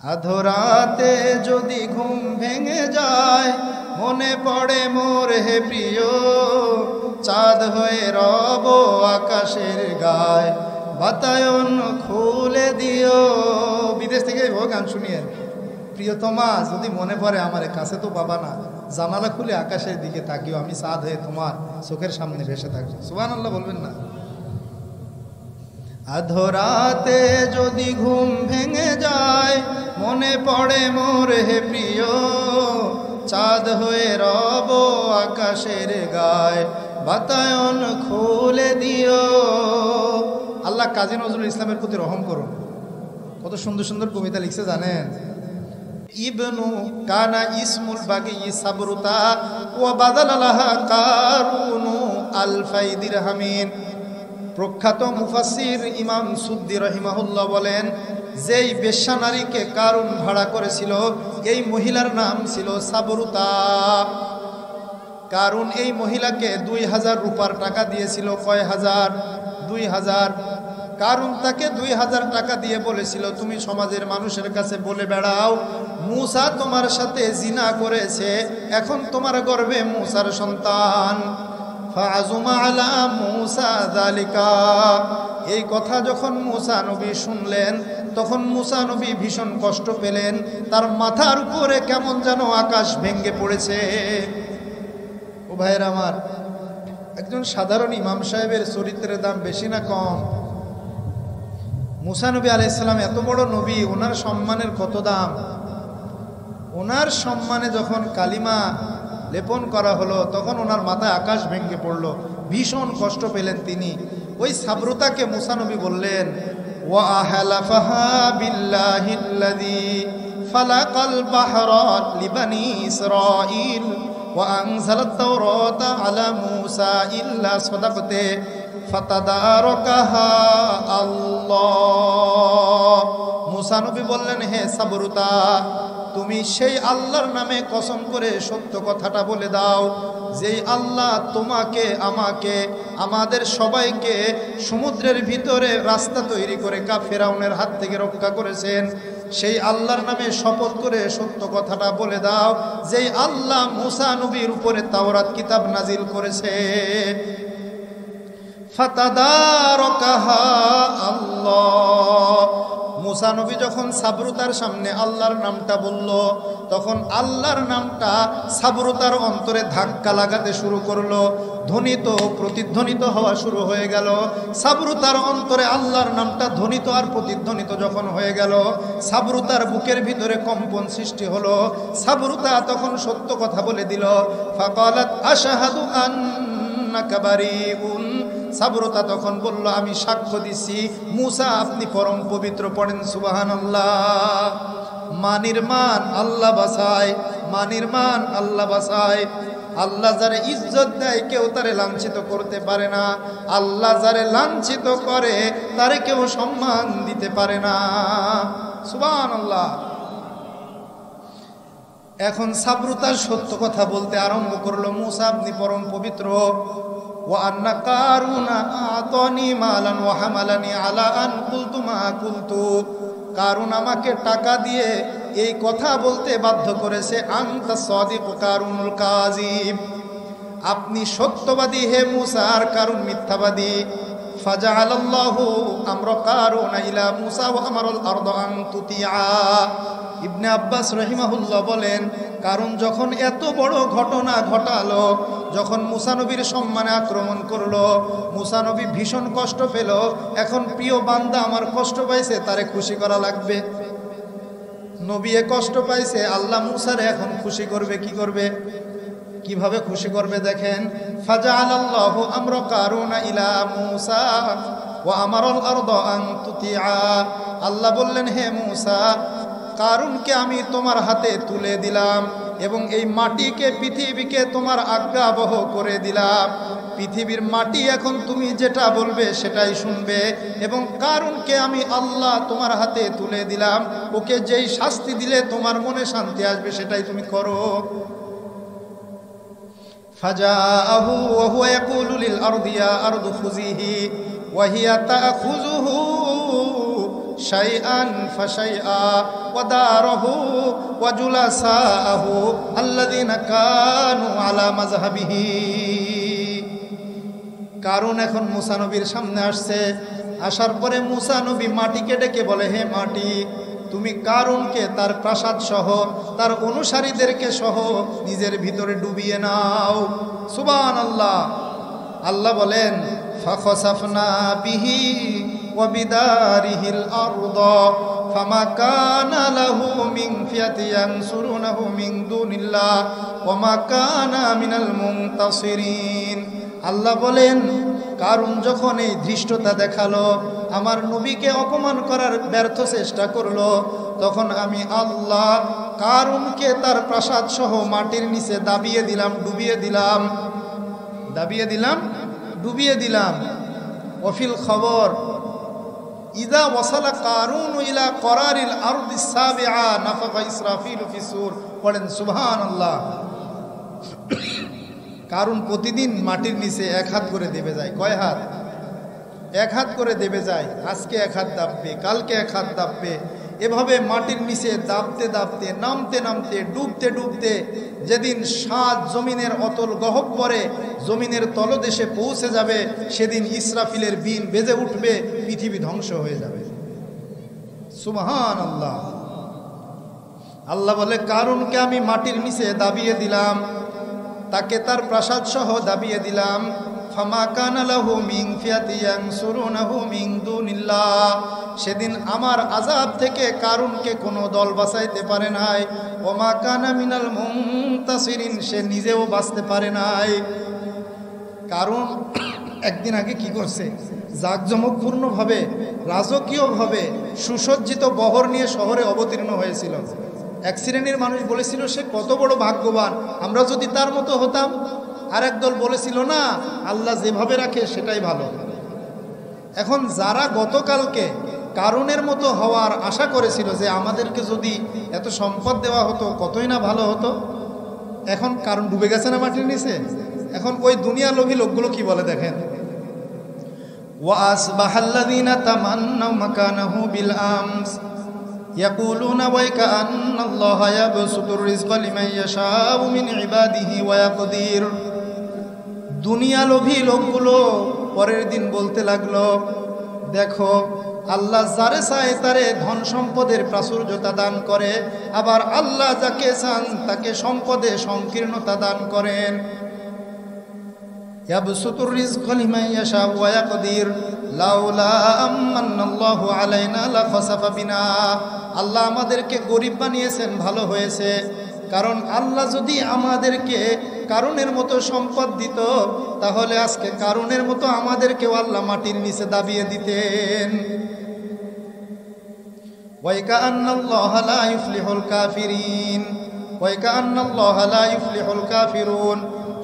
আধরাতে যদি ঘুম ভেঙে যায়, মনে পড়ে মোর হে প্রিয়, চাঁদ হয়ে রব আকাশের গায়, বাতায়ন খুলে দিও। বিদেশ থেকে গান শুনিয়ে, প্রিয়তমা যদি মনে পড়ে আমার কাছে তো পাবা না, জানালা খুলে আকাশের দিকে তাকিও, আমি চাঁদ হয়ে তোমার চোখের সামনে ভেসে থাকবো। সুবহানাল্লাহ বলবেন না? আধরাতে যদি ঘুম ভেঙে যায়, মনে পড়ে মোর হে প্রিয়, চাঁদ হয়ে রব আকাশের গায়, বাতায়ন খুলে দিও। আল্লাহ কাজী নজরুল ইসলামের প্রতি রহম করুন। কত সুন্দর সুন্দর কবিতা লিখছে জানেন? ইবনু কানা ইসমুল বাগি সাবরুতা ওয়া বাদালালাহা কারুনু আলফাই দিরহামিন। প্রখ্যাত মুফাসসির ইমাম সুদ্দি রহিমাহুল্লাহ বলেন, যেই বেশ্যা নারীকে কারুন ভাড়া করেছিল এই মহিলার নাম ছিল সাবরুতা। কারুন এই মহিলাকে 2000 রূপার টাকা দিয়েছিল। কয় হাজার? 2000। কারুন তাকে 2000 টাকা দিয়ে বলেছিল, তুমি সমাজের মানুষের কাছে বলে বেড়াও মূসা তোমার সাথে জিনা করেছে, এখন তোমার গর্ভে মূসার সন্তান। ফাআযুমা আলা মূসা যালিকা। এই কথা যখন মূসা নবী শুনলেন, তখন মূসা নবী ভীষণ কষ্ট পেলেন। তার মাথার উপরে কেমন যেন আকাশ ভেঙে পড়েছে। ও ভাইয়েরা আমার, একজন সাধারণ ইমাম সাহেবের চরিত্রের দাম বেশি না কম? মূসা নবী আলাইহিস সালাম এত বড় নবী, ওনার সম্মানের কত দাম। ওনার সম্মানে যখন কালিমা লেপন করা হলো, তখন ওনার মাথায় আকাশ ভেঙে পড়লো, ভীষণ কষ্ট পেলেন তিনি। ওই সাবরুতাকে মূসা নবী বললেন, ওয়া আহলাফাহা বিল্লাহিল্লাযী ফালাকাল বাহরা লিবানি ইসরাঈল ওয়া আনজালাত তাওরাতা আলা মূসা ইল্লা সাদাকাতে ফাতাদারাকাহা আল্লাহ। মূসা নবী বললেন, হে সাবরুতা, তুমি সেই আল্লাহর নামে কসম করে সত্য কথাটা বলে দাও, যেই আল্লাহ তোমাকে, আমাকে, আমাদের সবাইকে সমুদ্রের ভিতরে রাস্তা তৈরি করে ফেরাউনের হাত থেকে রক্ষা করেছেন, সেই আল্লাহর নামে শপথ করে সত্য কথাটা বলে দাও, যেই আল্লাহ মূসা নবীর উপরে তাওরাত কিতাব নাজিল করেছে। ফাতাদারাকাহা আল্লাহ। মূসা নবী যখন সাবরুতার সামনে আল্লাহর নামটা বলল, তখন আল্লাহর নামটা সাবরুতার অন্তরে ধাক্কা লাগাতে শুরু করলো, ধ্বনিত প্রতিধ্বনিত হওয়া শুরু হয়ে গেল। সাবরুতার অন্তরে আল্লাহর নামটা ধ্বনিত আর প্রতিধ্বনিত যখন হয়ে গেল, সাবরুতার বুকের ভিতরে কম্পন সৃষ্টি হলো। সাবরুতা তখন সত্য কথা বলে দিল, ফাকালাত আশহাদু আন্নাকা বারিউন। সাবরুতা তখন বলল, আমি সাক্ষ্য দিচ্ছি মূসা আপনি পরম পবিত্র। পড়েন সুবহানাল্লাহ। মানির মান আল্লাহ বাঁচায়, মানির মান আল্লাহ বাঁচায়। আল্লাহ যারে ইজ্জত দেয় কেউ তারে লাঞ্ছিত করতে পারে না, আল্লাহ যারে লাঞ্ছিত করে তারে কেউ সম্মান দিতে পারে না। সুবহানাল্লাহ। এখন সাবরুতার সত্য কথা বলতে আরম্ভ করলো, মূসা আপনি পরম পবিত্র। ওয়া আন্না কারুনা আতানি মালান ওয়া হামালানি আলা আন কুলতু মা কুলতু। কারুন আমাকে টাকা দিয়ে এই কথা বলতে বাধ্য করেছে। আনতা সাদিক কারুনুল কাযিব। আপনি সত্যবাদী হে মূসা, আর কারুন মিথ্যাবাদী। ফাজআলাল্লাহু আমরা কারুনা ইলা মূসা ওয়া আমারাল আরদা আন তুতিআ। ইবনে আব্বাস রহিমাহুল্লাহ বলেন, কারণ যখন এত বড় ঘটনা ঘটালো, যখন মূসা নবীর সম্মানে আক্রমণ করলো, মূসা নবী ভীষণ কষ্ট পেল। এখন প্রিয় বান্দা আমার কষ্ট পাইছে, তারে খুশি করা লাগবে। নবী কষ্ট পাইছে, আল্লাহ মূসারে এখন খুশি করবে। কি করবে? কিভাবে খুশি করবে দেখেন। ফাজআলাল্লাহু আমরা কারুনা ইলা মূসা ওয়া আমারাল আরদা আন তুতিআ। আল্লাহ বললেন, হে মূসা, কারুনকে আমি তোমার হাতে তুলে দিলাম এবং এই মাটিকে, পৃথিবীকে তোমার আজ্ঞাবহ করে দিলাম। পৃথিবীর মাটি এখন তুমি যেটা বলবে সেটাই শুনবে। এবং কারুনকে আমি আল্লাহ তোমার হাতে তুলে দিলাম, ওকে যেই শাস্তি দিলে তোমার মনে শান্তি আসবে সেটাই তুমি করো। ফাজাআহু ওয়া হুয়া ইয়াকুলু লিল আরদি ইয়া আরদু খুযিহি ওয়া হিয়া তাখুযুহু শাইআন ফাশাইআ ওয়া দারাহু ওয়া জুলাসাহু আল্লাযীনা কানু আলা মাযহাবিহি। কারণ এখন মূসা নবীর সামনে আসছে, আসার পরে মূসা নবী মাটিকে ডেকে বলে, হে মাটি, তুমি কারুনকে তার প্রাসাদ সহ তার অনুসারীদেরকে সহ নিজের ভিতরে ডুবিয়ে নাও। সুবহানাল্লাহ। আল্লাহ বলেন ফাখসাফনা বিহি ওয়া বিদারিহিল আরদ ফামা কানা লাহু মিন ফিয়াতিন ইয়ানসুরুনাহু মিন দুনিল্লাহ ওয়া মা কানা মিনাল মুনতাসিরিন। আল্লাহ বলেন কারুন যখন এই ধৃষ্টতা দেখালো, আমার নবীকে অপমান করার ব্যর্থ চেষ্টা করলো, তখন আমি আল্লাহ কারুনকে তার প্রাসাদ সহ মাটির নিচে দাবিয়ে দিলাম, ডুবিয়ে দিলাম। ওয়াফিল খবর ইদা ওয়াসালা কারুন ইলা করারিল আরদিস সাবিআ নাফাখা ইসরাফিল ফিস সূর। পড়েন সুবহানাল্লাহ। কারণ প্রতিদিন মাটির নিচে এক হাত করে দেবে যায়। কয় হাত? এক হাত করে দেবে যায়। আজকে এক হাত দাববে, কালকে এক হাত দাববে, এভাবে মাটির নিচে দাবতে দাবতে, নামতে নামতে, ডুবতে ডুবতে যেদিন 7 জমিনের অতল গহ্বরে জমিনের তলদেশে পৌঁছে যাবে, সেদিন ইসরাফিলের বিন বেজে উঠবে, পৃথিবী ধ্বংস হয়ে যাবে। সুবহানাল্লাহ। আল্লাহ বলে কারুনকে আমি মাটির নিচে দাবিয়ে দিলাম, তাকে তার প্রাসাদ সহ দাবিয়ে দিলাম। ফামা কানা লাহু মিন ফিয়াতিন ইয়ানসুরুনাহু মিন দুনিল্লাহ। সেদিন আমার আযাব থেকে কারুনকে কোনো দল বাঁচাইতে পারে নাই। ওয়া মা কানা মিনাল মুনতাসিরিন, সে নিজেও বাঁচতে পারে নাই। কারণ একদিন আগে কি করছে? জাঁকজমকপূর্ণভাবে, রাজকীয়ভাবে সুসজ্জিত বহর নিয়ে শহরে অবতীর্ণ হয়েছিল। এক শ্রেণীর মানুষ বলেছিল সে কত বড় ভাগ্যবান, আমরা যদি তার মতো হতাম। আর একদল বলেছিল না, আল্লাহ যেভাবে রাখে সেটাই ভালো। এখন যারা গতকালকে কারুনের মতো হওয়ার আশা করেছিল যে আমাদেরকে যদি এত সম্পদ দেওয়া হতো কতই না ভালো হতো, এখন কারণ ডুবে গেছে না মাটির নিচে। এখন ওই দুনিয়া লোভী লোকগুলো কি বলে দেখেন, ওয়া আসবাহাল্লাযীনা তামান্নাউ মাকানাহু বিল আমস ইয়াকুলুনা ওয়াইকা আন্নাল্লাহা ইয়াবসুতুর রিজকা লিমান ইয়াশাউ মিন ইবাদিহি ওয়া ইয়াকদির। দুনিয়া লোভী লোকগুলো পরের দিন বলতে লাগলো, দেখো আল্লাহ যারে চায় তারে ধন সম্পদের প্রাচুর্যতা দান করে, আবার আল্লাহ যাকে চান তাকে সম্পদে সংকীর্ণতা দান করেন। ইয়াবসুতুর রিজকা লিমান ইয়াশাউ ওয়া ইয়াকদির লাউলা আম্মান্নাল্লাহু আলাইনা লাখাসাফা বিনা। আল্লাহ আমাদেরকে গরিব বানিয়েছেন, ভালো হয়েছে। কারণ আল্লাহ যদি আমাদেরকে কারুনের মতো সম্পদ দিত, তাহলে আজকে কারুনের মতো আমাদেরকেও আল্লাহ মাটির নিচে দাবিয়ে দিতেন। ওয়াইকা আন্নাল্লাহা লা ইফলিহুল কাফিরিন, ওয়াইকা আন্নাল্লাহা লা ইফলিহুল কাফিরুন।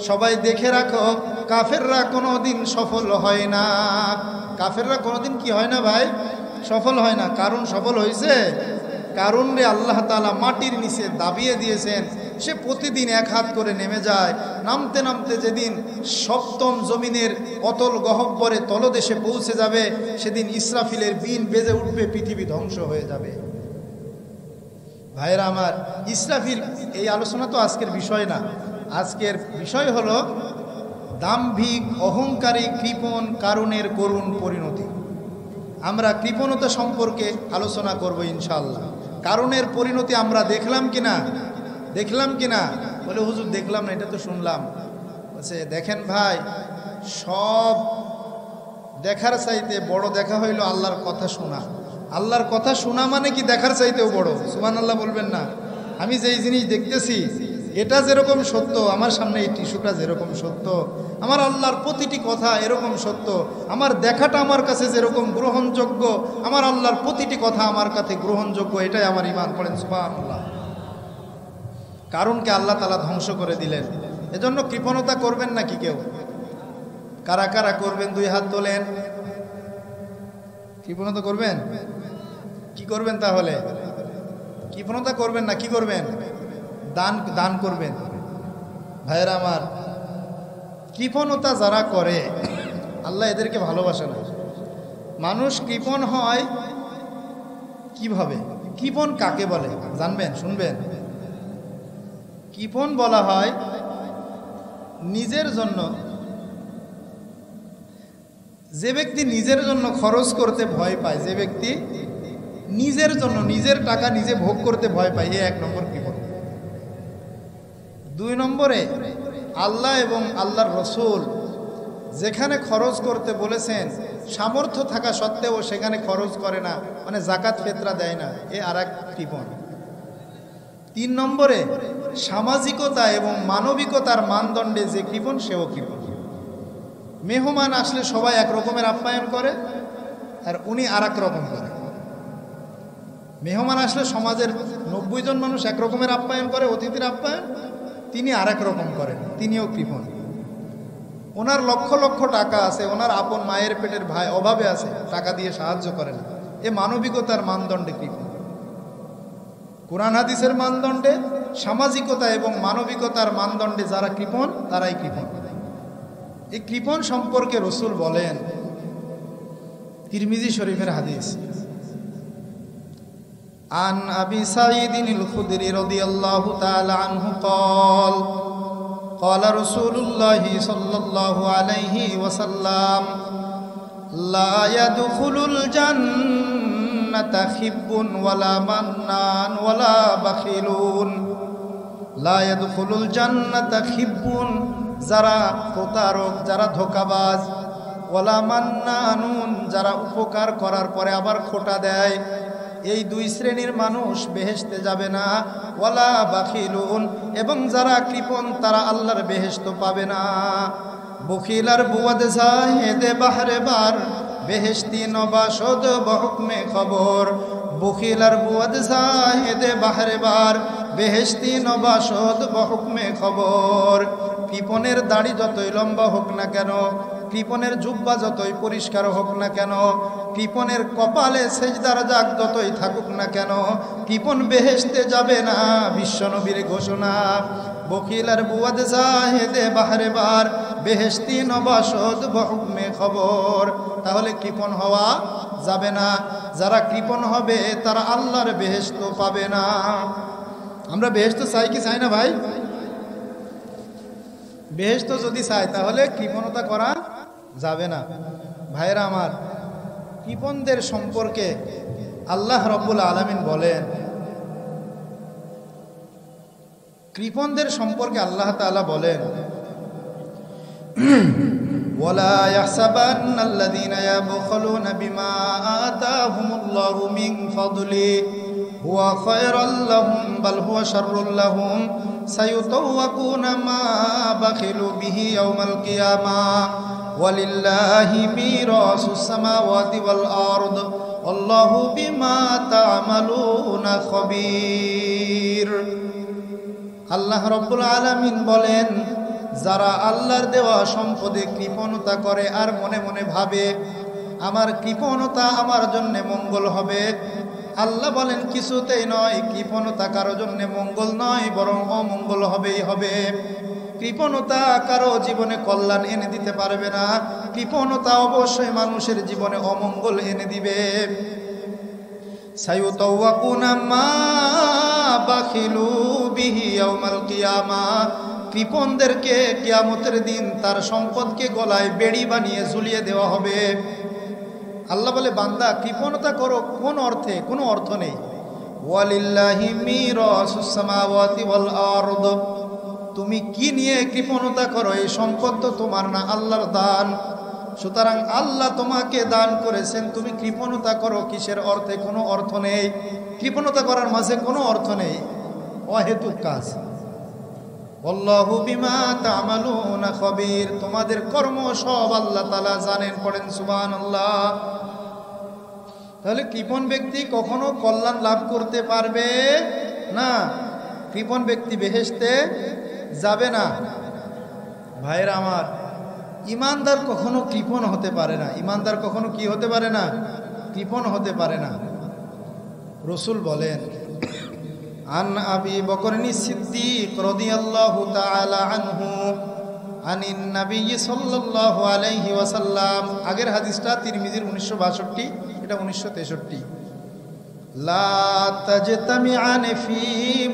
সবাই দেখে রাখো, কাফেররা কোনোদিন সফল হয় না। কাফেররা কোনোদিন কি হয় না ভাই? সফল হয় না। কারণ সফল হয়েছে, কারণ রে আল্লাহ তাআলা মাটির নিচে দাবিয়ে দিয়েছেন। সে প্রতিদিন এক হাত করে নেমে যায়, নামতে নামতে যেদিন 7ম জমিনের অতল গহ্বরে তলদেশে পৌঁছে যাবে, সেদিন ইসরাফিলের বিন বেজে উঠবে, পৃথিবী ধ্বংস হয়ে যাবে। ভাইরা আমার, ইসরাফিল এই আলোচনা তো আজকের বিষয় না। আজকের বিষয় হলো দাম্ভিক, অহংকারী, কৃপণ কারুনের করুণ পরিণতি। আমরা কৃপণতা সম্পর্কে আলোচনা করব ইনশাআল্লাহ। কারুনের পরিণতি আমরা দেখলাম কিনা? বলে হুজুর দেখলাম না, এটা তো শুনলাম। বলছে দেখেন ভাই, সব দেখার চাইতে বড় দেখা হইল আল্লাহর কথা শোনা। আল্লাহর কথা শোনা মানে কি দেখার চাইতেও বড়। সুবহানাল্লাহ বলবেন না? আমি যেই জিনিস দেখতেছি এটা যেরকম সত্য, আমার সামনে এই টিস্যুটা যেরকম সত্য, আমার আল্লাহর প্রতিটি কথা এরকম সত্য, আমার দেখাটা আমার কাছে যেরকম গ্রহণযোগ্য, আমার আল্লাহর প্রতিটি কথা আমার কাছে গ্রহণযোগ্য, এটাই আমার ঈমান। পড়েন সুবহানাল্লাহ। কারণকে আল্লাহ তাআলা ধ্বংস করে দিলেন। এজন্য কৃপণতা করবেন নাকি কেউ? কারা কারা করবেন? 2 হাত তোলেন। কৃপণতা করবেন? কি করবেন তাহলে? কৃপণতা করবেন না, কি করবেন? দান করবেন। ভাইয়েরা আমার, কৃপণতা যারা করে আল্লাহ এদেরকে ভালোবাসে না। মানুষ কৃপণ হয় কিভাবে? কৃপণ কাকে বলে জানবেন? শুনবেন? কৃপণ বলা হয় নিজের জন্য, যে ব্যক্তি নিজের জন্য খরচ করতে ভয় পায়, যে ব্যক্তি নিজের জন্য নিজের টাকা নিজে ভোগ করতে ভয় পায়, এ 1 নম্বর কৃপণ। 2 নম্বরে আল্লাহ এবং আল্লাহর রসুল যেখানে খরচ করতে বলেছেন সামর্থ্য থাকা সত্ত্বেও সেখানে খরচ করে না, মানে জাকাত ফিতরা দেয় না, এ আরেক কৃপণ। 3 নম্বরে সামাজিকতা এবং মানবিকতার মানদণ্ডে যে কৃপণ, সেও কৃপণ। মেহমান আসলে সবাই এক রকমের আপ্যায়ন করে আর উনি আর এক রকম করে। মেহমান আসলে সমাজের 90 জন মানুষ এক রকমের আপ্যায়ন করে, অতিথির আপ্যায়ন তিনি আর এক রকম করেন, তিনিও কৃপণ। ওনার লক্ষ লক্ষ টাকা আছে, ওনার আপন মায়ের পেটের ভাই অভাবে আছে, টাকা দিয়ে সাহায্য করেন, এ মানবিকতার মানদণ্ডে কৃপণ। কোরআন হাদিসের মানদণ্ডে, সামাজিকতা এবং মানবিকতার মানদণ্ডে যারা কৃপণ তারাই কৃপণ। এই কৃপণ সম্পর্কে রসুল বলেন, তিরমিজি শরীফের হাদিস, আন আবি সাঈদিনিল খুদরি রাদিয়াল্লাহু তাআলা আনহু قال قال رسول الله صلى الله عليه وسلم لا يدخل الجنة خب ولا منان ولا بخيلون لا يدخل الجنة خب যারা প্রতারক, যারা ধোঁকাবাজ, ওয়ালা মান্নানুন যারা উপকার করার পরে আবার খোটা দেয়, এই 2 শ্রেণীর মানুষ বেহেশতে যাবে না। ওয়ালা বাখিলুন এবং যারা কৃপণ তারা আল্লাহর বেহেশত পাবে না। বখিল আর বুয়াদ জাহেদে বাহরে বার বেহেশতি নবাসদ বহুকমে খবর। বখিল আর বুয়াদ জাহেদে বাহরে বার বেহেশতি নবাসদ বহুকমে খবর। কৃপণের দাড়ি যতই লম্বা হোক না কেন, কৃপণের জুব্বা যতই পরিষ্কার হোক না কেন, কৃপণের কপালে সেজদার দাগ যতই থাকুক না কেন, কৃপণ বেহেশতে যাবে না, বিশ্বনবীর ঘোষণা। বখিল আর বুয়াদ জাহেদে বাহরে বার বেহেশতি নবাসদ বহুকমে খবর। তাহলে কৃপণ হওয়া যাবে না। যারা কৃপণ হবে তারা আল্লাহর বেহেশত পাবে না। আমরা বেহেশত চাই কি চাই না ভাই? বেহেশত যদি চাই তাহলে কৃপণতা করা যাবে না। ভাইরা আমার, কৃপণদের সম্পর্কে আল্লাহ রব্বুল আলামিন বলেন, কৃপণদের সম্পর্কে আল্লাহ তাআলা বলেন, ওয়ালা ইয়াহসাবান্নাল্লাযীনা ইয়াবখালুনা বিমা আতাহুমুল্লাহু মিন ফাদলি হুয়া খায়রাল লাহুম বাল হুয়া শাররুল লাহুম সায়ুতাওয়াকুনা মা বাখিলু বিহি ইয়াওমাল কিয়ামাহ ওয়ালিল্লাহি মিরাসুস সামাওয়াতি ওয়াল আরদ আল্লাহু বিমা তা'মালুনা খাবীর। আল্লাহ রাব্বুল আলামিন বলেন, যারা আল্লাহর দেওয়া সম্পদে কৃপণতা করে আর মনে মনে ভাবে আমার কৃপণতা আমার জন্য মঙ্গল হবে, আল্লাহ বলেন কিছুতেই নয়। কৃপণতা কারো জন্য মঙ্গল নয়, বরং অমঙ্গল হবেই হবে। কৃপণতা কারো জীবনে কল্যাণ এনে দিতে পারবে না, কৃপণতা অবশ্যই মানুষের জীবনে অমঙ্গল এনে দিবে। সায়ুতাওয়াকুনা মা বাখিলু বিহি ইয়াউমাল কিয়ামাহ। কৃপণদেরকে কিয়ামতের দিন তার সম্পদকে গলায় বেড়ি বানিয়ে ঝুলিয়ে দেওয়া হবে। আল্লাহ বলে, বান্দা কৃপণতা করো কোন অর্থে? কোনো অর্থ নেই। ওয়ালিল্লাহি মিরাসুস সামাওয়াতি ওয়াল আরদ। তুমি কি নিয়ে কৃপণতা করো? এই সম্পদ তো তোমার না, আল্লাহর দান। সুতরাং আল্লাহ তোমাকে দান করেছেন, তুমি কৃপণতা করো কিসের অর্থে? কোনো অর্থ নেই। কৃপণতা করার মাঝে কোনো অর্থ নেই, অহেতুক কাজ। আল্লাহু বিমা তা'মালুনা খাবীর। তোমাদের কর্ম সব আল্লাহ তাআলা জানেন। পড়েন সুবহানাল্লাহ। তাহলে কৃপণ ব্যক্তি কখনো কল্যাণ লাভ করতে পারবে না। কৃপণ ব্যক্তি বেহেশতে যাবে না। ভাইরা আমার, ইমানদার কখনো কৃপণ হতে পারে না। ইমানদার কখনো কি হতে পারে না? কৃপণ হতে পারে না। রসুল বলেন, আন আবি বকরিন সিদ্দিক রাদিয়াল্লাহু তাআলা আনহু আনিন নবী সাল্লাল্লাহু আলাইহি ওয়াসাল্লাম। আগের হাদিসটা তিরমিজির 1962, এটা 1963। লা তাজতামিআনে ফি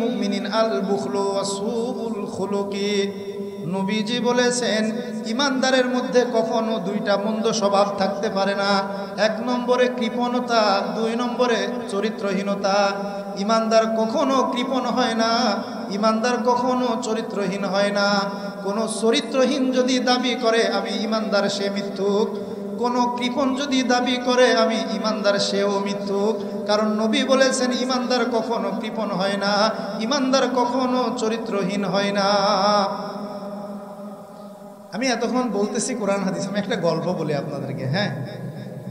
মুমিনিন আল বুখলু ওয়া সুউল খুলুকি। নবীজি বলেছেন ইমানদারের মধ্যে কখনো দুইটা মন্দ স্বভাব থাকতে পারে না। এক নম্বরে কৃপণতা, দুই নম্বরে চরিত্রহীনতা। ইমানদার কখনো কৃপণ হয় না, ইমানদার কখনো চরিত্রহীন হয় না। কোনো চরিত্রহীন যদি দাবি করে আমি ইমানদার, সে মিথ্যুক। কোনো কৃপণ যদি দাবি করে আমি ইমানদার, সেও মিথ্যুক। কারণ নবী বলেছেন ইমানদার কখনো কৃপণ হয় না, ইমানদার কখনো চরিত্রহীন হয় না। আমি এতক্ষণ বলতেছি কোরআন হাদিস, আমি একটা গল্প বলি আপনাদেরকে। হ্যাঁ,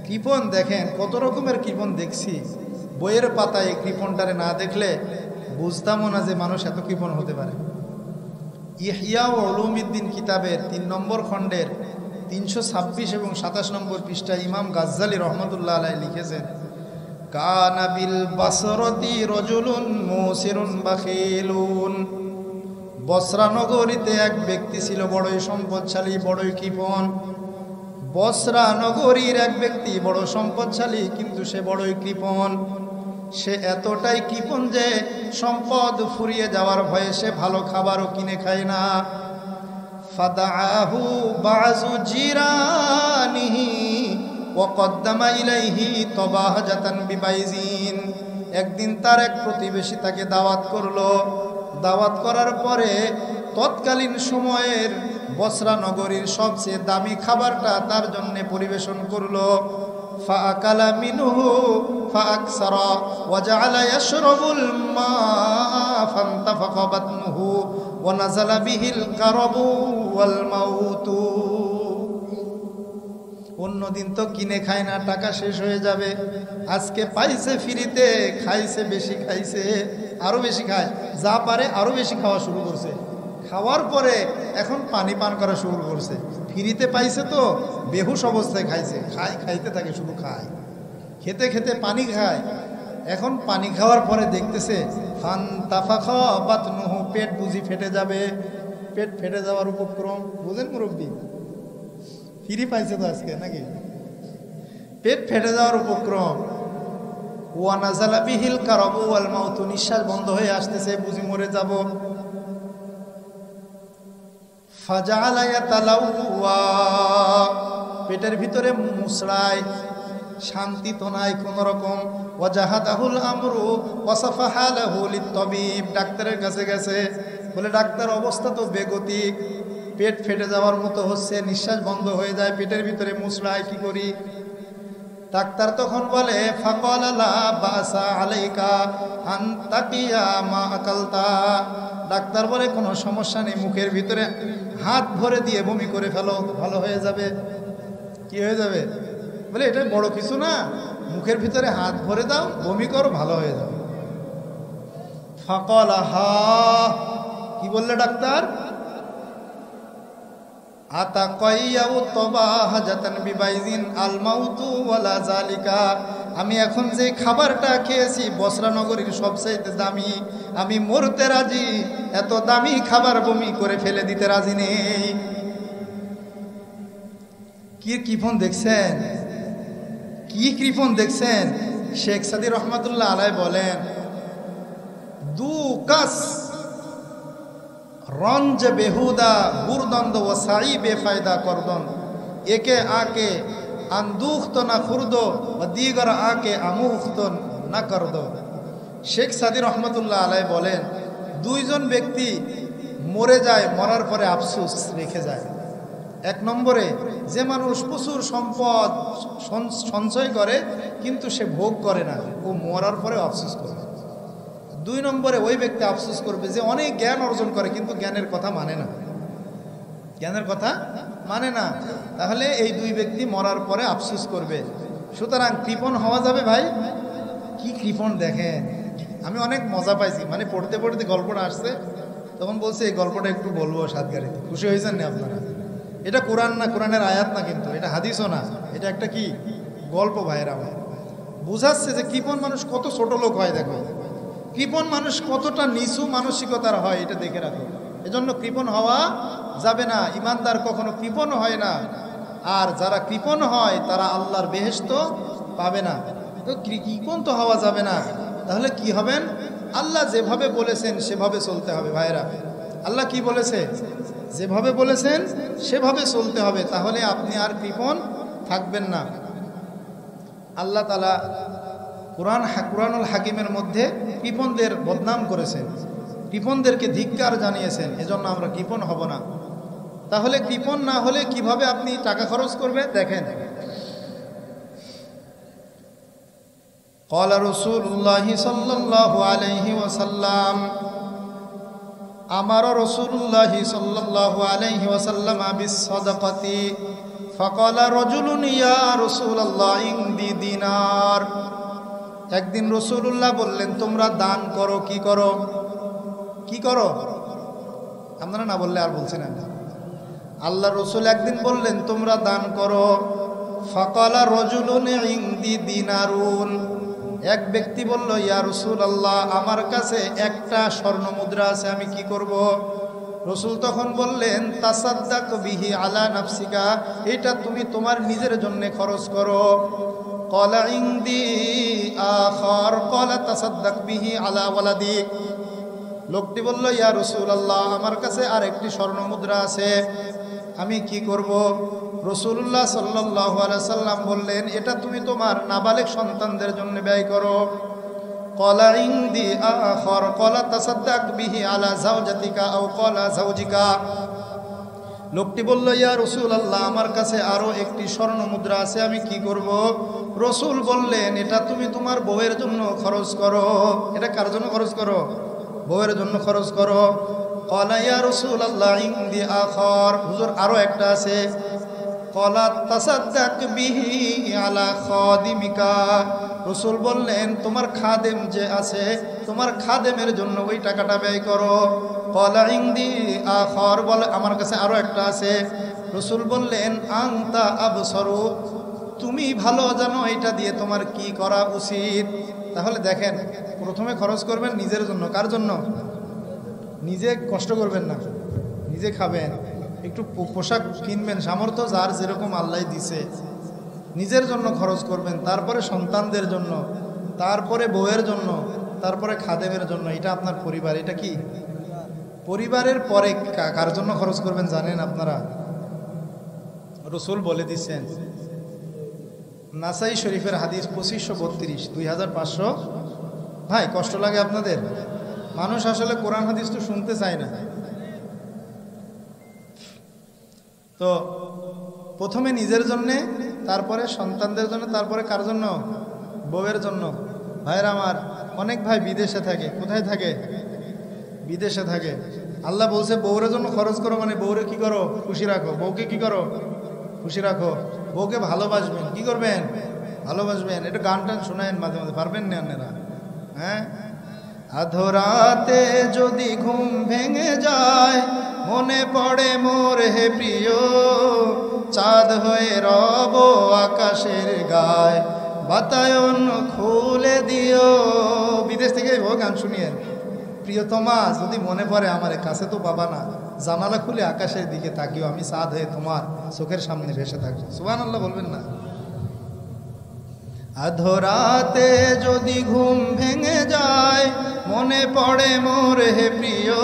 কৃপণ দেখেন কত রকমের কৃপণ দেখছি। বইয়ের পাতায় কৃপণটারে না দেখলে বুঝতামও না যে মানুষ এত কৃপণ হতে পারে। ইহইয়া উলুমিদ্দিন কিতাবের 3 নম্বর খণ্ডের 326 এবং 27 নম্বর পৃষ্ঠায় ইমাম গাজ্জালি রহমতুল্লাহ আলাইহি লিখেছেন, কানা বিল বাসরতি রজুলুন মুসিরুন বাখিলুন। বসরা নগরীতে এক ব্যক্তি ছিল বড়ই সম্পদশালী, বড়ই কৃপণ। বসরা নগরীর এক ব্যক্তি বড় সম্পদশালী, কিন্তু সে বড়ই কৃপণ। সে এতটাই কৃপণ যে সম্পদ ফুরিয়ে যাওয়ার ভয়ে সে ভালো খাবারও কিনে খায় না। ফাদাআহু বাযু জিরানিহি ওয়া কদ্দামা ইলাইহি তাবাহাজাতান বিবাইজিন। একদিন তার এক প্রতিবেশী তাকে দাওয়াত করলো। দাওয়াত করার পরে তৎকালীন সময়ের বসরা নগরীর সবচেয়ে দামি খাবারটা তার জন্য পরিবেশন করলো। ফাআকালা মিনহু ফাআকসারা ওয়া জাআলা ইয়াশরাবুল মা ফান্তাফাকা বাতনুহু ওয়া নাযালা বিহিল কারাবু ওয়াল মাউতু। অন্যদিন তো কিনে খায় না, টাকা শেষ হয়ে যাবে। আজকে পাইছে ফ্রিতে, খাইছে, বেশি খাইছে, আরো বেশি খায়, যা পারে আরো বেশি খাওয়া শুরু করছে। খাওয়ার পরে এখন পানি পান করা শুরু করছে। ফ্রিতে পাইছে তো বেহুশ অবস্থায় খাইছে, খাইতে থাকে, শুধু খায়, খেতে খেতে পানি খায়। এখন পানি খাওয়ার পরে দেখতেছে ফান্তাফাখা বাতনুহু, পেট বুঝি ফেটে যাবে। পেট ফেটে যাওয়ার উপক্রম, বুঝেন মুরব্বী? ফ্রি পাইছে তো আজকে নাকি? পেট ফেটে যাওয়ার উপক্রম। ওয়া নাযালা বিহিল কারাবু ওয়াল মাউতু, নিঃশ্বাস বন্ধ হয়ে আসতেছে, বুঝি মরে যাব। ফাজাআলা ইয়াতালাওয়া, পেটের ভিতরে মুসড়ায়, শান্তি তো নাই কোন রকম। ওয়াজাহাদাহুল আমরু ওয়াসাফাহা লাহু লিত-তাবিব, ডাক্তারের কাছে গেছে, বলে ডাক্তার অবস্থা তো বেগতিক, পেট ফেটে যাওয়ার মতো হচ্ছে, নিঃশ্বাস বন্ধ হয়ে যায়, পেটের ভিতরে মুসড়ায়, কি করি? ডাক্তার তখন বলে ফাকালা লা বাসা আলাইকা আন তাকিয়া মা আকালতা। ডাক্তার বলে কোনো সমস্যা নেই, মুখের ভিতরে হাত ভরে দিয়ে বমি করে ফেলো, ভালো হয়ে যাবে। কি হয়ে যাবে? বলে এটা বড় কিছু না, মুখের ভিতরে হাত ভরে দাও, বমি করো, ভালো হয়ে যাবে। ফাকালা হা, কি বললে ডাক্তার? আমি এখন যে খাবারটা খেয়েছি বসরা নগরীর সবচাইতে দামি, আমি মরতে রাজি, এত দামি খাবার বমি করে ফেলে দিতে রাজি নেই। কি কৃপণ দেখছেন, কি কৃপণ দেখছেন? শেখ সাদী রহমতুল্লাহ আলাই বলেন, দু কাস রঞ্জ বেহুদা বুরদন্দ ও সাই বেফায়দা করদন, একে আকে আন্দুখত না খুরদ ও দিগর আকে আমুখত না করদ। শেখ সাদী রহমতুল্লাহ আলাই বলেন, দুইজন ব্যক্তি মরে যায়, মরার পরে আফসোস রেখে যায়। এক নম্বরে যে মানুষ প্রচুর সম্পদ সঞ্চয় করে কিন্তু সে ভোগ করে না, ও মরার পরে আফসোস করে। দুই নম্বরে ওই ব্যক্তি আফসোস করবে যে অনেক জ্ঞান অর্জন করে কিন্তু জ্ঞানের কথা মানে না, জ্ঞানের কথা মানে না। তাহলে এই দুই ব্যক্তি মরার পরে আফসোস করবে। সুতরাং কৃপণ হওয়া যাবে ভাই? কি কৃপণ দেখেন, আমি অনেক মজা পাইছি, মানে পড়তে পড়তে গল্পটা আসছে, তখন বলছে এই গল্পটা একটু বলবো সাতগাড়িতে। খুশি হয়েছেন না আপনারা? এটা কোরআন না, কোরআনের আয়াত না, কিন্তু এটা হাদিসও না, এটা একটা কি গল্প ভাইয়ের আমার। বুঝাচ্ছে যে কৃপণ মানুষ কত ছোট লোক হয়। দেখো কৃপণ মানুষ কতটা নিচু মানসিকতার হয়, এটা দেখে রাখো। এজন্য কৃপণ হওয়া যাবে না। ইমানদার কখনো কৃপণ হয় না, আর যারা কৃপণ হয় তারা আল্লাহর বেহেশত পাবে না। তো কৃপণ তো হওয়া যাবে না। তাহলে কি হবেন? আল্লাহ যেভাবে বলেছেন সেভাবে চলতে হবে ভাইরা। আল্লাহ কি বলেছে? যেভাবে বলেছেন সেভাবে চলতে হবে, তাহলে আপনি আর কৃপণ থাকবেন না। আল্লাহ তাআলা কুরআনুল হাকিমের মধ্যে কৃপণদের বদনাম করেছেন, কৃপণদেরকে ধিক্কার জানিয়েছেন। এজন্য আমরা কৃপণ হব না। তাহলে কৃপণ না হলে কিভাবে আপনি টাকা খরচ করবে? দেখেন, ক্বালা রাসূলুল্লাহি সাল্লাল্লাহু আলাইহি ওয়াসাল্লাম, আমারা রাসূলুল্লাহি সাল্লাল্লাহু আলাইহি ওয়াসাল্লাম বিস-সাদাকাতি ফাকালা রাজুলুন ইয়া রাসূলুল্লাহ ইনদি দিনার। একদিন রাসূলুল্লাহ বললেন, তোমরা দান করো। কি করো? কি করো? আপনারা না বললে আর বলছেন না। আল্লাহ রসুল একদিন বললেন, তোমরা দান করো। ফাকালা রাজুলুন ইনদি দিনারুন। এক ব্যক্তি বলল, ইয়া রাসূলুল্লাহ, আমার কাছে একটা স্বর্ণ মুদ্রা আছে, আমি কি করব? রসুল তখন বললেন, তাসাদ্দাক বিহি আলা নাফসিকা, এটা তুমি তোমার নিজের জন্য খরচ করো। ক্বালা ইনদি আখার ক্বালা তাসাদ্দাক বিহি আলা ওয়ালাদিক। লোকটি বলল, ইয়া রাসূলুল্লাহ, আমার কাছে আর একটি স্বর্ণ মুদ্রা আছে, আমি কি করব? রাসূলুল্লাহ সাল্লাল্লাহু আলাইহি সাল্লাম বললেন, এটা তুমি তোমার নাবালেগ সন্তানদের জন্য ব্যয় করো। ক্বালা ইনদি আখার ক্বালা তাসাদ্দাক বিহি আলা যাওজাতিকা আও ক্বালা যাওজিকা। লোকটি বলল, ইয়া রাসূলুল্লাহ, আমার কাছে আরো একটি স্বর্ণ মুদ্রা আছে, আমি কি করব? রাসূল বললেন, এটা তুমি তোমার বউয়ের জন্য খরচ করো। এটা কার জন্য খরচ করো? বউয়ের জন্য খরচ করো। ক্বালা ইয়া রাসূলুল্লাহ ইনদি আখার, হুজুর আরো একটা আছে। ক্বালা তাসাদ্দাক বিহি আলা খাদিমিকা। রাসূল বললেন, তোমার খাদেম যে আছে, তোমার খাদেমের জন্য ওই টাকাটা ব্যয় করো। ক্বালা ইনদি আখার, বলে আমার কাছে আরো একটা আছে। রাসূল বললেন, আনতা আবসারু, তুমি ভালো জানো এটা দিয়ে তোমার কি করা উচিত। তাহলে দেখেন, প্রথমে খরচ করবেন নিজের জন্য। কার জন্য? নিজে কষ্ট করবেন না, নিজে খাবেন, একটু পোশাক কিনবেন, সামর্থ্য যার যেরকম আল্লাহ দিছে, নিজের জন্য খরচ করবেন, তারপরে সন্তানদের জন্য, তারপরে বউয়ের জন্য, তারপরে খাদেমের জন্য। এটা আপনার পরিবার। এটা কি পরিবারের পরে কার জন্য খরচ করবেন জানেন আপনারা? রাসূল বলে দিচ্ছেন, নাসাই শরীফের হাদিস 2532, 2500। ভাই কষ্ট লাগে আপনাদের? মানুষ আসলে কোরআন হাদিস তো শুনতে চায় না। তো প্রথমে নিজের জন্যে, তারপরে সন্তানদের জন্য, তারপরে কার জন্য? বউয়ের জন্য। ভাইরা আমার, অনেক ভাই বিদেশে থাকে। কোথায় থাকে? বিদেশে থাকে। আল্লাহ বলছে বউয়ের জন্য খরচ করো, মানে বউরে কি করো? খুশি রাখো। বউকে কি করো? খুশি রাখো। বউকে ভালোবাসবেন। কি করবেন? ভালোবাসবেন। একটু গান টান শোনায়েন মাঝে মাঝে, পারবেন না আপনারা? হ্যাঁ, আধরাতে যদি ঘুম ভেঙে যায়, মনে পড়ে মোর হে প্রিয়, চাঁদ হয়ে রব আকাশের গায়, বাতায়ন খুলে দিও। বিদেশ থেকে গান শুনিয়েন। প্রিয়তমা, যদি মনে পড়ে আমার কাছে তো পাবা না, জানালা খুলে আকাশের দিকে তাকিও, আমি চাঁদ হয়ে তোমার চোখের সামনে ভেসে থাকবো। সুবহানাল্লাহ বলবেন না? আধরাতে যদি ঘুম ভেঙে যায়, মনে পড়ে মোর হে প্রিয়,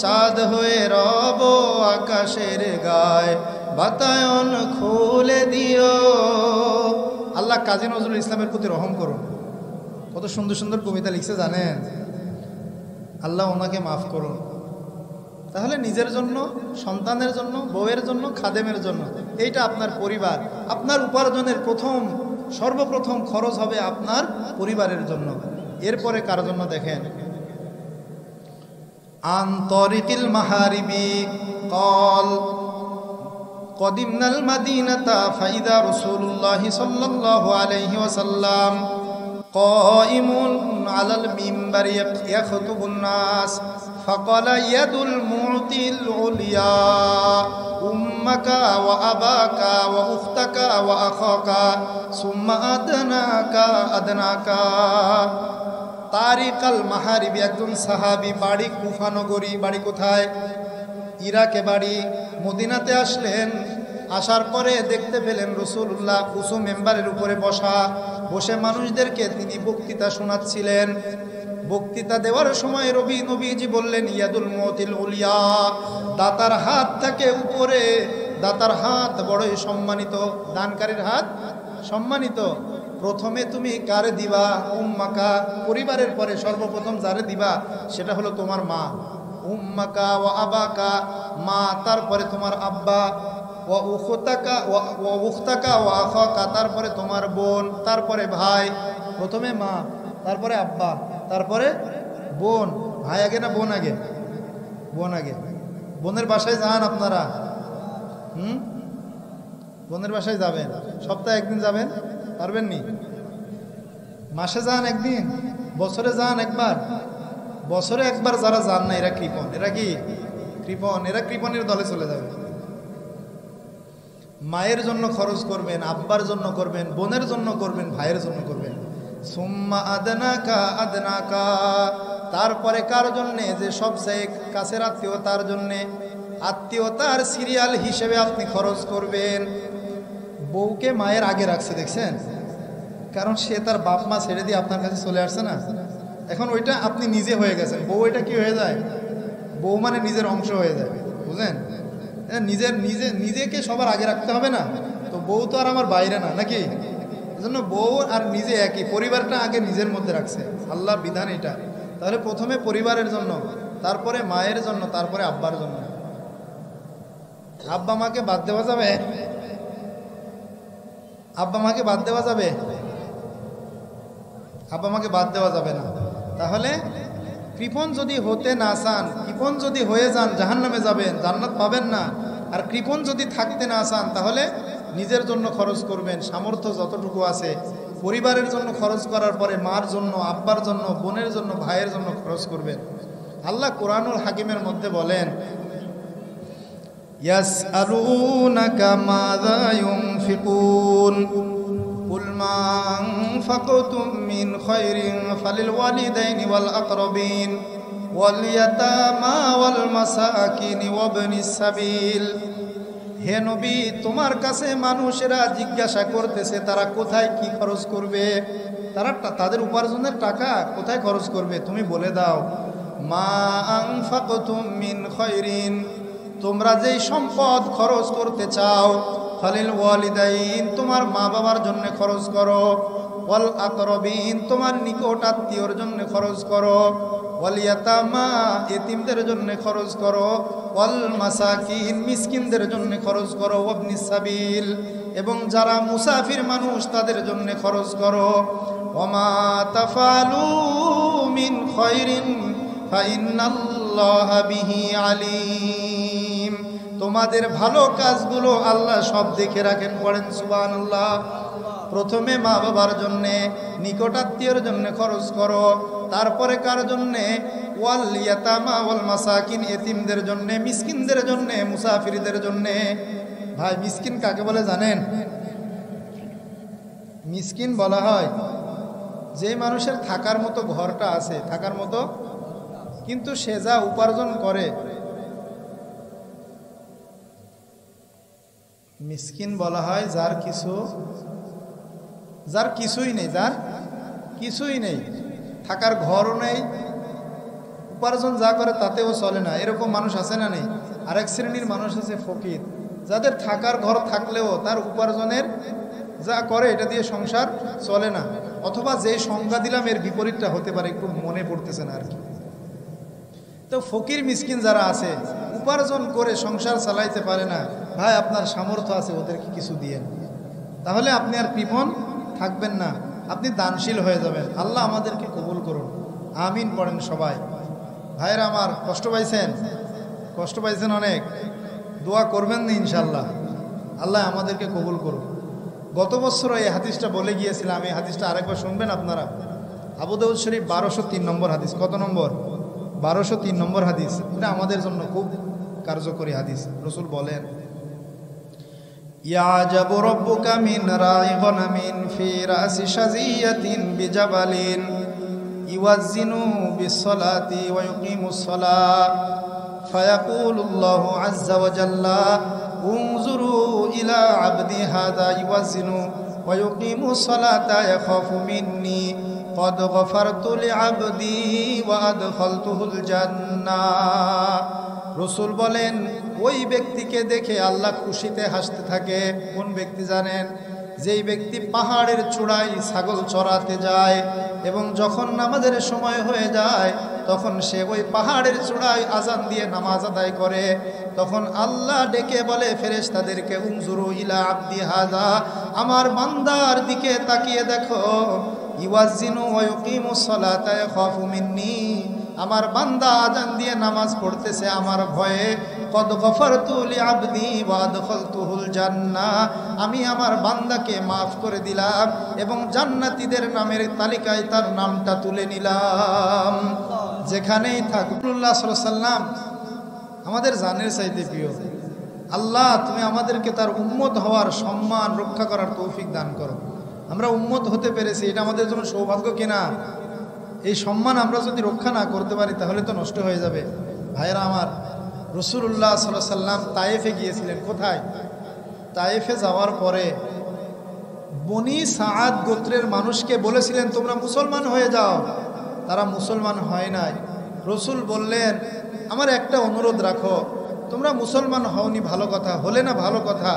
চাঁদ হয়ে রব আকাশের গায়, বাতায়ন খুলে দিও। আল্লাহ কাজী নজরুল ইসলামের প্রতি রহম করুন। কত সুন্দর সুন্দর কবিতা লিখছে জানেন? আল্লাহ ওনাকে মাফ করুন। তাহলে নিজের জন্য, সন্তানের জন্য, বউয়ের জন্য, খাদেমের জন্য, এইটা আপনার পরিবার। আপনার উপার্জনের সর্বপ্রথম খরচ হবে আপনার পরিবারের জন্য। এরপরে কার জন্য? দেখেন, আন্তরিকিল মাহারিবি কল কদিমনাল মাদিনাতা ফাইদা রাসূলুল্লাহ সাল্লাল্লাহু আলাইহি ওয়াসাল্লাম কাইমুন আলাল মিম্বারি ইয়াখতুবুন নাস ফাকালা ইয়াদুল মুতিল উলিয়া উম্মাকা ওয়া আবাকা ওয়া উখতাকা ওয়া আখাকা সুম্মা আদনাকা। তারিক আল মাহারিবি, একজন সাহাবী, বাড়ি কুফা নগরী। বাড়ি কোথায়? ইরাকে বাড়ি। মদিনাতে আসলেন, আসার পরে দেখতে পেলেন রাসূলুল্লাহ উঁচু মেম্বারের উপরে বসে মানুষদেরকে তিনি বক্তৃতা শোনাচ্ছিলেন। বক্তৃতা দেওয়ার সময় নবীজি বললেন, ইয়াদুল মুতিল উলিয়া, দাতার হাত থেকে উপরে, দাতার হাত বড়ই সম্মানিত, দানকারীর হাত সম্মানিত। প্রথমে তুমি কারে দিবা? উম্মাকা, পরিবারের পরে সর্বপ্রথম যারে দিবা সেটা হলো তোমার মা। উম্মাকা ওয়া আবাকা, মা, তারপরে তোমার আব্বা, ওয়া উখতাকা ওয়া আখাকা, তারপরে তোমার বোন, তারপরে ভাই। প্রথমে মা, তারপরে আব্বা, তারপরে বোন। ভাই আগে না বোন আগে? বোন আগে। বোনের বাসায় যান আপনারা? বোনের বাসায় যাবেন? সপ্তাহে একদিন যাবেন? পারবেন নি? মাসে যান একদিন? বছরে যান একবার? বছরে একবার যারা যান না এরা কৃপণ। এরা কি কৃপণ? এরা কৃপণের দলে চলে যাবে। মায়ের জন্য খরচ করবেন, আব্বার জন্য করবেন, বোনের জন্য করবেন, ভাইয়ের জন্য করবেন। সুম্মা আদনাকা আদনাকা, তারপরে কার জন্যে? যে সবচেয়ে কাছের আত্মীয়তার জন্যে, আত্মীয়তার সিরিয়াল হিসেবে আপনি খরচ করবেন। বউকে মায়ের আগে রাখছে, দেখছেন? কারণ সে তার বাপ মা ছেড়ে দিয়ে আপনার কাছে চলে আসছে না, এখন ওইটা আপনি নিজে হয়ে গেছেন। বউ এটা কি হয়ে যায়? বউ মানে নিজের অংশ হয়ে যায়, বুঝলেন? নিজেকে সবার আগে রাখতে হবে না তো। বউ তো আর আমার বাইরে না, নাকি? এজন্য বউ আর নিজে একই, পরিবারটা আগে নিজের মধ্যে রাখছে, আল্লাহর বিধান এটা। তাহলে প্রথমে পরিবারের জন্য, তারপরে মায়ের জন্য, তারপরে আব্বার জন্য। আব্বা মাকে বাদ দেওয়া যাবে? আব্বা মাকে বাদ দেওয়া যাবে? আব্বা মাকে বাদ দেওয়া যাবে না। তাহলে কৃপণ যদি হতে না চান, কৃপণ যদি হয়ে যান জাহান্নামে যাবেন, জান্নাত পাবেন না। আর কৃপণ যদি থাকতে না চান তাহলে নিজের জন্য খরচ করবেন, সামর্থ্য যতটুকু আছে। পরিবারের জন্য খরচ করার পরে মার জন্য, আব্বার জন্য, বোনের জন্য, ভাইয়ের জন্য খরচ করবেন। আল্লাহ কুরআনুল হাকিমের মধ্যে বলেন, ইয়াসআলুনাকা মাযা ইউনফিকুন কুল মা আনফাকতুম মিন খায়রিন ফালিল ওয়ালিদাইনি ওয়াল আকরাবিন ওয়াল ইয়াতামা ওয়াল মাসাকিন ওয়াবনিস সাবিল। হে নবী, তোমার কাছে মানুষেরা জিজ্ঞাসা করতেছে তারা কোথায় কি খরচ করবে, তারা তাদের উপার্জনের টাকা কোথায় খরচ করবে। তুমি বলে দাও, মা আনফাকতুম মিন খায়রিন, তোমরা যেই সম্পদ খরচ করতে চাও, ফালিল ওয়ালিদাইন, তোমার মা বাবার জন্য খরচ করো, ওয়াল আকরাবিন, তোমার নিকট আত্মীয়র জন্য খরচ করো, ওয়াল ইয়াতামা, এতিমদের জন্য খরচ করো, ওয়াল মাসাকিন, মিসকিনদের জন্য খরচ করো, ওয়াবনিস সাবিল, এবং যারা মুসাফির মানুষ তাদের জন্য খরচ করো। ওমা তাফালু মিন খায়রিন ফাইন্নাল্লাহা বিহি আলিম। তোমাদের ভালো কাজগুলো আল্লাহ সব দেখে রাখেন। পড়েন সুবহানাল্লাহ। প্রথমে মা বাবার জন্যে, নিকটাত্মীয়র জন্য খরচ করো, তারপরে কার জন্যে? ওয়াল ইয়াতামা ওয়াল মাসাকিন, এতিমদের জন্যে, মিসকিনদের জন্যে, মুসাফিরদের জন্যে। ভাই, মিসকিন কাকে বলে জানেন? মিসকিন বলা হয় যে মানুষের থাকার মতো ঘরটা আছে, থাকার মতো, কিন্তু সে যা উপার্জন করে। মিসকিন বলা হয় যার কিছুই নেই, যার কিছুই নেই, থাকার ঘরও নেই, উপার্জন যা করে তাতেও চলে না, এরকম মানুষ আছে না নেই? আরেক শ্রেণীর মানুষ আছে ফকির, যাদের থাকার ঘর থাকলেও তার উপার্জনের যা করে এটা দিয়ে সংসার চলে না। অথবা যে সংজ্ঞা দিলাম এর বিপরীতটা হতে পারে, একটু মনে পড়তেছে না আর কি। তো ফকির মিসকিন যারা আছে, উপার্জন করে সংসার চালাইতে পারে না, ভাই আপনার সামর্থ্য আছে, ওদেরকে কিছু দিয়েন, তাহলে আপনি আর কৃপণ থাকবেন না, আপনি দানশীল হয়ে যাবেন। আল্লাহ আমাদেরকে কবুল করুন, আমিন পড়েন সবাই। ভাইয়েরা আমার, কষ্ট পাইছেন অনেক, দোয়া করবেন না ইনশাল্লাহ, আল্লাহ আমাদেরকে কবুল করুন। গত বছর এই হাদিসটা বলে গিয়েছিলাম, এই হাদিসটা আরেকবার শুনবেন আপনারা। আবু দাউদ শরীফ 1203 নম্বর হাদিস। কত নম্বর? 1203 নম্বর হাদিস। এটা আমাদের জন্য খুব কার্যকরী হাদিস। রাসূল বলেন, ইয়াজাবু রাব্বুকা মিন রাই গনামিন ফি রাসি শাজিয়াতিন বিজাবালিন ইওয়াজ্জিনু বিসসালাতি ওয়া ইউকিমুস সালাহ ফায়াকুলুল্লাহু আযজা ওয়া জাল্লা উনজুরু ইলা আবদি হাযা ইউযাজিনু ওয়া ইউকিমুস সালাতা ইয়াখাফু মিন্নি কদ গফারতু লিআবদি ওয়া আদখালতুহুল জান্নাহ। রাসূল বলেন, ওই ব্যক্তিকে দেখে আল্লাহ খুশিতে হাসতে থাকে। কোন ব্যক্তি জানেন? যেই ব্যক্তি পাহাড়ের চূড়ায় ছাগল চড়াতে যায় এবং যখন নামাজের সময় হয়ে যায় তখন সে ওই পাহাড়ের চূড়ায় আজান দিয়ে নামাজ আদায় করে। তখন আল্লাহ ডেকে বলে ফেরেশতাদেরকে, উনজুরু ইলা আবদি হাযা, আমার বান্দার দিকে তাকিয়ে দেখো, ইউযাজিনু ওয়া ইউকিমুস সালাতা ইয়াখাফু মিন্নি, আমার বান্দা আজান দিয়ে নামাজ পড়তেছে আমার ভয়ে। কদ গফারতু লিআবদি ওয়া আদখালতুহুল জান্নাহ, আমি আমার বান্দাকে মাফ করে দিলাম এবং জান্নাতীদের নামের তালিকায় তার নামটা তুলে নিলাম। যেখানেই থাক, রাসূলুল্লাহ সাল্লাল্লাহু আলাইহি ওয়াসাল্লাম আমাদের জানের চাইতে প্রিয়। আল্লাহ, তুমি আমাদেরকে তার উম্মত হওয়ার সম্মান রক্ষা করার তৌফিক দান করো। আমরা উম্মত হতে পেরেছি, এটা আমাদের জন্য সৌভাগ্য কিনা? এই সম্মান আমরা যদি রক্ষা না করতে পারি তাহলে তো নষ্ট হয়ে যাবে। ভাইয়েরা আমার, রাসূলুল্লাহ সাল্লাল্লাহু আলাইহি ওয়াসাল্লাম তায়েফে গিয়েছিলেন। কোথায়? তায়েফে যাওয়ার পরে বনি সাআদ গোত্রের মানুষকে বলেছিলেন, তোমরা মুসলমান হয়ে যাও। তারা মুসলমান হয় নাই। রাসূল বললেন, আমার একটা অনুরোধ রাখো, তোমরা মুসলমান হওনি ভালো কথা, হলে না ভালো কথা,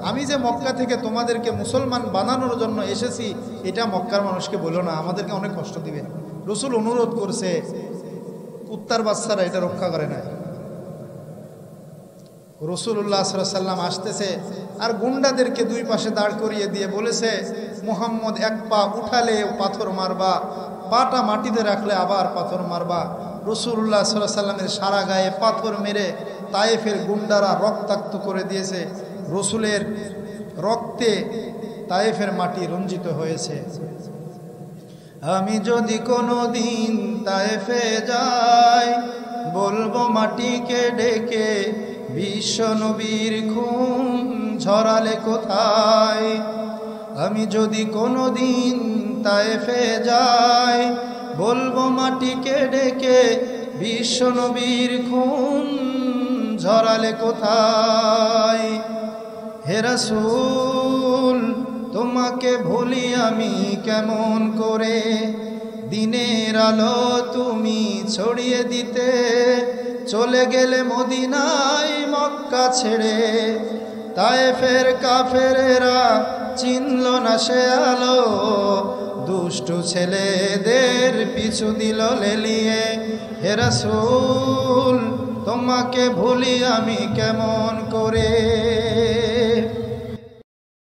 আমি যে মক্কা থেকে তোমাদেরকে মুসলমান বানানোর জন্য এসেছি এটা মক্কার মানুষকে বলো না, আমাদেরকে অনেক কষ্ট দিবে। রাসূল অনুরোধ করছে, কুত্তার বাচ্চারা এটা রক্ষা করে না। রাসূলুল্লাহ সাল্লাল্লাহু আলাইহি ওয়াসাল্লাম আসতেছে আর গুন্ডাদেরকে দুই পাশে দাঁড় করিয়ে দিয়ে বলেছে, মুহাম্মদ এক পা উঠালে পাথর মারবা, পাটা মাটিতে রাখলে আবার পাথর মারবা। রাসূলুল্লাহ সাল্লাল্লাহু আলাইহি ওয়াসাল্লামের সারা গায়ে পাথর মেরে তায়েফের গুন্ডারা রক্তাক্ত করে দিয়েছে। রাসূলের রক্তে তায়েফের মাটি রঞ্জিত হয়েছে। আমি যদি কোনো দিন তায়েফে যাই, বলবো মাটিকে ডেকে, বিশ্ব নবীর খুন ঝরালে কোথায়। আমি যদি কোনো দিন তায়েফে যাই, বলবো মাটিকে ডেকে, বিশ্ব নবীর খুন ঝরালে কোথায়। হে রাসূল, তোমাকে ভুলি আমি কেমন করে, দিনের আলো তুমি ছড়িয়ে দিতে, চলে গেলে মদিনায় মক্কা ছেড়ে। তায়েফের কাফেরেরা চিনল না সে আলো, দুষ্টু ছেলেদের পিছু দিল লেলিয়ে। হে রাসূল, তোমাকে ভুলি আমি কেমন করে।